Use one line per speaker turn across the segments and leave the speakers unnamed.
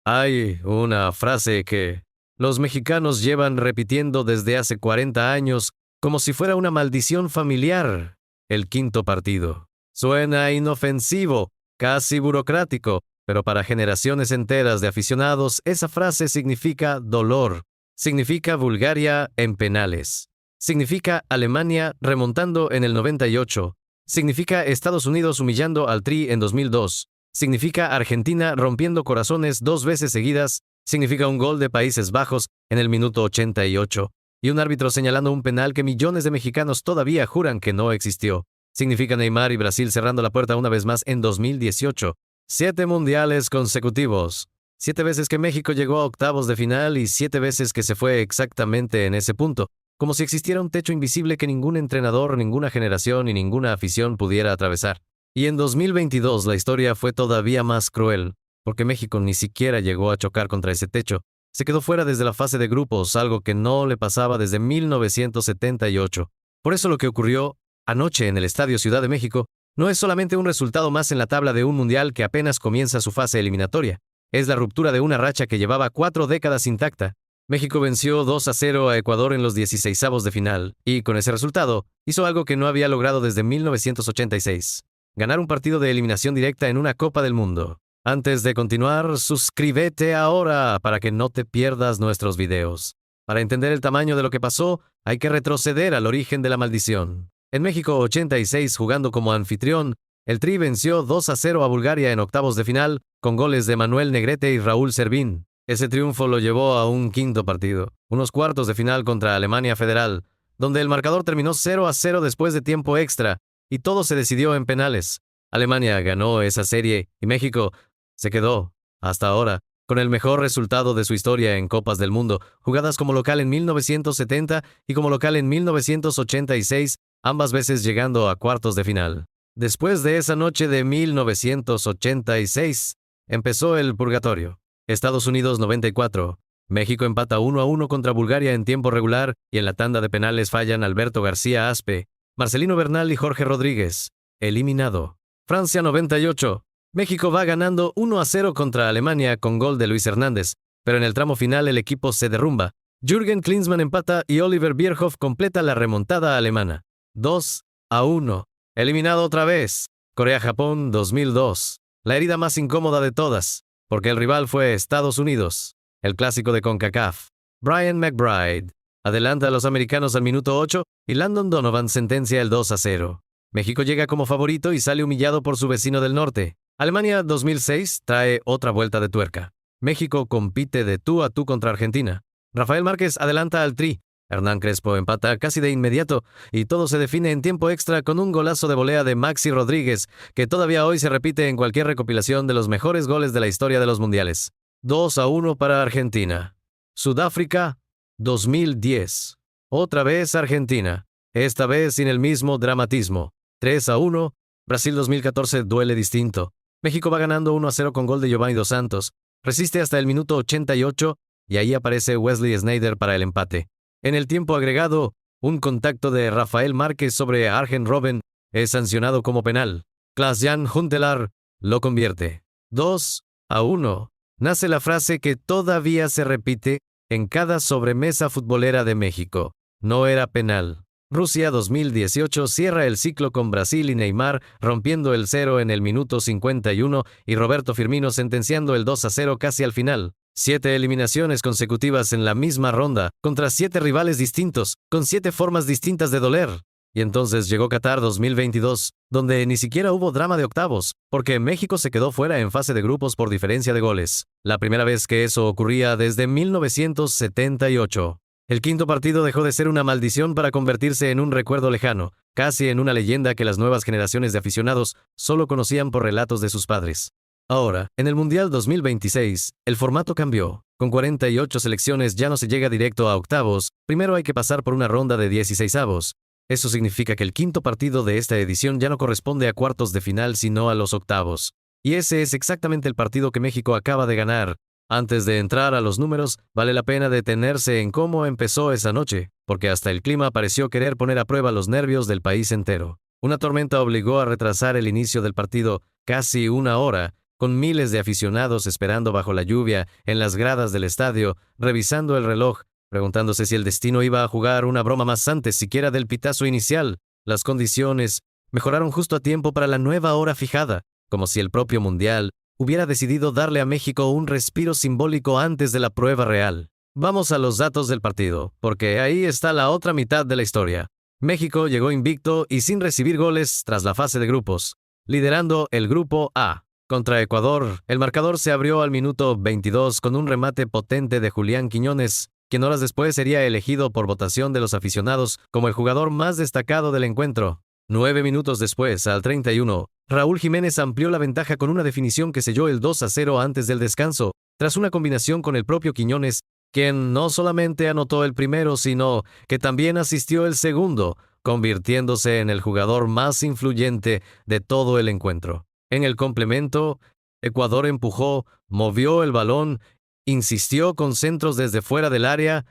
Hay una frase que los mexicanos llevan repitiendo desde hace 40 años como si fuera una maldición familiar. El quinto partido. Suena inofensivo, casi burocrático, pero para generaciones enteras de aficionados esa frase significa dolor, significa Bulgaria en penales, significa Alemania remontando en el 98, significa Estados Unidos humillando al Tri en 2002, significa Argentina rompiendo corazones 2 veces seguidas, significa un gol de Países Bajos en el minuto 88, y un árbitro señalando un penal que millones de mexicanos todavía juran que no existió. Significa Neymar y Brasil cerrando la puerta una vez más en 2018. 7 mundiales consecutivos. 7 veces que México llegó a octavos de final y 7 veces que se fue exactamente en ese punto, como si existiera un techo invisible que ningún entrenador, ninguna generación y ninguna afición pudiera atravesar. Y en 2022 la historia fue todavía más cruel, porque México ni siquiera llegó a chocar contra ese techo. Se quedó fuera desde la fase de grupos, algo que no le pasaba desde 1978. Por eso lo que ocurrió anoche en el Estadio Ciudad de México no es solamente un resultado más en la tabla de un mundial que apenas comienza su fase eliminatoria. Es la ruptura de una racha que llevaba 4 décadas intacta. México venció 2-0 a Ecuador en los 16avos de final, y con ese resultado, hizo algo que no había logrado desde 1986. Ganar un partido de eliminación directa en una Copa del Mundo. Antes de continuar, suscríbete ahora para que no te pierdas nuestros videos. Para entender el tamaño de lo que pasó, hay que retroceder al origen de la maldición. En México 86, jugando como anfitrión, el Tri venció 2-0 a Bulgaria en octavos de final, con goles de Manuel Negrete y Raúl Servín. Ese triunfo lo llevó a un quinto partido, unos cuartos de final contra Alemania Federal, donde el marcador terminó 0-0 después de tiempo extra, y todo se decidió en penales. Alemania ganó esa serie, y México se quedó, hasta ahora, con el mejor resultado de su historia en Copas del Mundo, jugadas como local en 1970 y como local en 1986, ambas veces llegando a cuartos de final. Después de esa noche de 1986, empezó el purgatorio. Estados Unidos 94. México empata 1-1 contra Bulgaria en tiempo regular y en la tanda de penales fallan Alberto García Aspe, Marcelino Bernal y Jorge Rodríguez. Eliminado. Francia 98. México va ganando 1-0 contra Alemania con gol de Luis Hernández, pero en el tramo final el equipo se derrumba. Jürgen Klinsmann empata y Oliver Bierhoff completa la remontada alemana. 2-1. Eliminado otra vez. Corea-Japón 2002. La herida más incómoda de todas, porque el rival fue Estados Unidos, el clásico de CONCACAF. Brian McBride adelanta a los americanos al minuto 8 y Landon Donovan sentencia el 2-0. México llega como favorito y sale humillado por su vecino del norte. Alemania 2006 trae otra vuelta de tuerca. México compite de tú a tú contra Argentina. Rafael Márquez adelanta al Tri. Hernán Crespo empata casi de inmediato y todo se define en tiempo extra con un golazo de volea de Maxi Rodríguez, que todavía hoy se repite en cualquier recopilación de los mejores goles de la historia de los mundiales. 2-1 para Argentina. Sudáfrica 2010. Otra vez Argentina, esta vez sin el mismo dramatismo. 3-1. Brasil 2014 duele distinto. México va ganando 1-0 con gol de Giovanni Dos Santos. Resiste hasta el minuto 88 y ahí aparece Wesley Sneijder para el empate. En el tiempo agregado, un contacto de Rafael Márquez sobre Arjen Robben es sancionado como penal. Klaas-Jan Huntelaar lo convierte. 2-1. Nace la frase que todavía se repite en cada sobremesa futbolera de México. No era penal. Rusia 2018 cierra el ciclo con Brasil y Neymar rompiendo el 0 en el minuto 51 y Roberto Firmino sentenciando el 2-0 casi al final. 7 eliminaciones consecutivas en la misma ronda, contra 7 rivales distintos, con 7 formas distintas de doler. Y entonces llegó Qatar 2022, donde ni siquiera hubo drama de octavos, porque México se quedó fuera en fase de grupos por diferencia de goles. La primera vez que eso ocurría desde 1978. El quinto partido dejó de ser una maldición para convertirse en un recuerdo lejano, casi en una leyenda que las nuevas generaciones de aficionados solo conocían por relatos de sus padres. Ahora, en el Mundial 2026, el formato cambió. Con 48 selecciones ya no se llega directo a octavos, primero hay que pasar por una ronda de 16avos. Eso significa que el quinto partido de esta edición ya no corresponde a cuartos de final sino a los octavos. Y ese es exactamente el partido que México acaba de ganar. Antes de entrar a los números, vale la pena detenerse en cómo empezó esa noche, porque hasta el clima pareció querer poner a prueba los nervios del país entero. Una tormenta obligó a retrasar el inicio del partido casi una hora, con miles de aficionados esperando bajo la lluvia en las gradas del estadio, revisando el reloj, preguntándose si el destino iba a jugar una broma más antes siquiera del pitazo inicial. Las condiciones mejoraron justo a tiempo para la nueva hora fijada, como si el propio Mundial hubiera decidido darle a México un respiro simbólico antes de la prueba real. Vamos a los datos del partido, porque ahí está la otra mitad de la historia. México llegó invicto y sin recibir goles tras la fase de grupos, liderando el grupo A. Contra Ecuador, el marcador se abrió al minuto 22 con un remate potente de Julián Quiñones, quien horas después sería elegido por votación de los aficionados como el jugador más destacado del encuentro. 9 minutos después, al 31, Raúl Jiménez amplió la ventaja con una definición que selló el 2-0 antes del descanso, tras una combinación con el propio Quiñones, quien no solamente anotó el primero, sino que también asistió el segundo, convirtiéndose en el jugador más influyente de todo el encuentro. En el complemento, Ecuador empujó, movió el balón, insistió con centros desde fuera del área,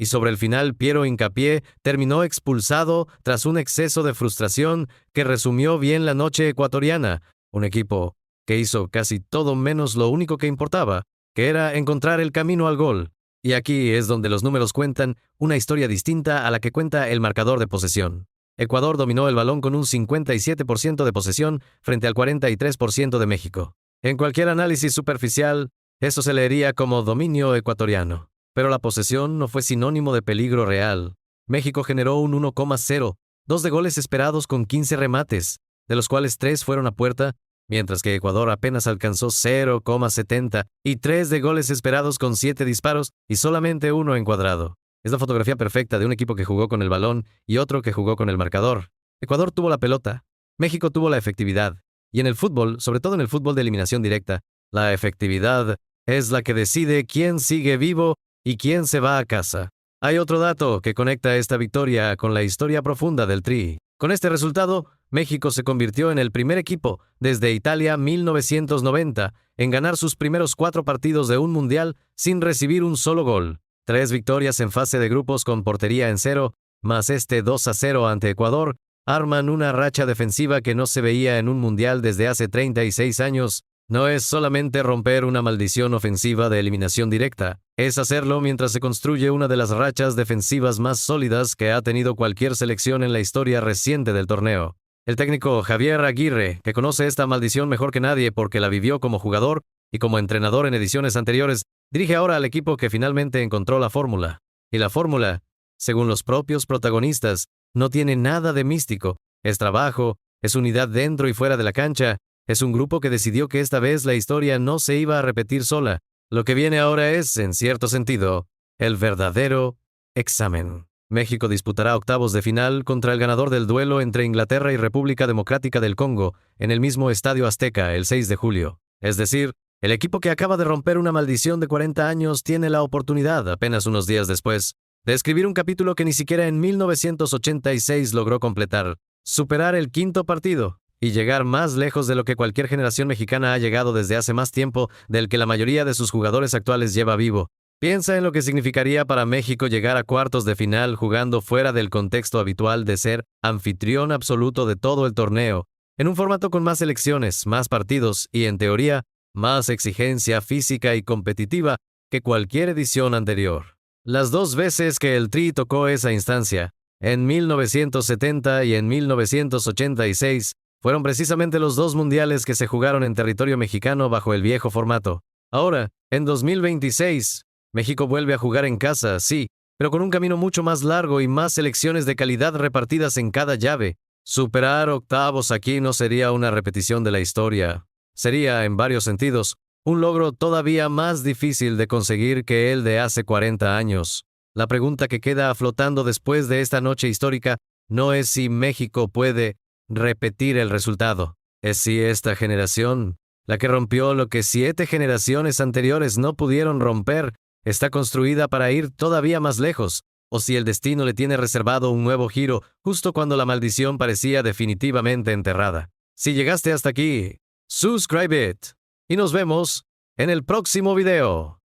y sobre el final Piero Hincapié terminó expulsado tras un exceso de frustración que resumió bien la noche ecuatoriana, un equipo que hizo casi todo menos lo único que importaba, que era encontrar el camino al gol. Y aquí es donde los números cuentan una historia distinta a la que cuenta el marcador de posesión. Ecuador dominó el balón con un 57% de posesión frente al 43% de México. En cualquier análisis superficial, eso se leería como dominio ecuatoriano. Pero la posesión no fue sinónimo de peligro real. México generó un 1,0, 2 de goles esperados con 15 remates, de los cuales 3 fueron a puerta, mientras que Ecuador apenas alcanzó 0,70 y 3 de goles esperados con 7 disparos y solamente 1 encuadrado. Es la fotografía perfecta de un equipo que jugó con el balón y otro que jugó con el marcador. Ecuador tuvo la pelota, México tuvo la efectividad. Y en el fútbol, sobre todo en el fútbol de eliminación directa, la efectividad es la que decide quién sigue vivo y quién se va a casa. Hay otro dato que conecta esta victoria con la historia profunda del Tri. Con este resultado, México se convirtió en el primer equipo desde Italia 1990 en ganar sus primeros 4 partidos de un mundial sin recibir un solo gol. 3 victorias en fase de grupos con portería en 0, más este 2-0 ante Ecuador, arman una racha defensiva que no se veía en un mundial desde hace 36 años. No es solamente romper una maldición ofensiva de eliminación directa, es hacerlo mientras se construye una de las rachas defensivas más sólidas que ha tenido cualquier selección en la historia reciente del torneo. El técnico Javier Aguirre, que conoce esta maldición mejor que nadie porque la vivió como jugador y como entrenador en ediciones anteriores, dirige ahora al equipo que finalmente encontró la fórmula. Y la fórmula, según los propios protagonistas, no tiene nada de místico. Es trabajo, es unidad dentro y fuera de la cancha. Es un grupo que decidió que esta vez la historia no se iba a repetir sola. Lo que viene ahora es, en cierto sentido, el verdadero examen. México disputará octavos de final contra el ganador del duelo entre Inglaterra y República Democrática del Congo en el mismo Estadio Azteca el 6 de julio. Es decir, el equipo que acaba de romper una maldición de 40 años tiene la oportunidad, apenas unos días después, de escribir un capítulo que ni siquiera en 1986 logró completar, superar el 5º partido y llegar más lejos de lo que cualquier generación mexicana ha llegado desde hace más tiempo del que la mayoría de sus jugadores actuales lleva vivo. Piensa en lo que significaría para México llegar a cuartos de final jugando fuera del contexto habitual de ser anfitrión absoluto de todo el torneo, en un formato con más selecciones, más partidos y, en teoría, más exigencia física y competitiva que cualquier edición anterior. Las 2 veces que el Tri tocó esa instancia, en 1970 y en 1986, fueron precisamente los 2 mundiales que se jugaron en territorio mexicano bajo el viejo formato. Ahora, en 2026, México vuelve a jugar en casa, sí, pero con un camino mucho más largo y más selecciones de calidad repartidas en cada llave. Superar octavos aquí no sería una repetición de la historia. Sería, en varios sentidos, un logro todavía más difícil de conseguir que el de hace 40 años. La pregunta que queda flotando después de esta noche histórica no es si México puede repetir el resultado. Es si esta generación, la que rompió lo que 7 generaciones anteriores no pudieron romper, está construida para ir todavía más lejos, o si el destino le tiene reservado un nuevo giro justo cuando la maldición parecía definitivamente enterrada. Si llegaste hasta aquí, subscribe it, y nos vemos en el próximo video.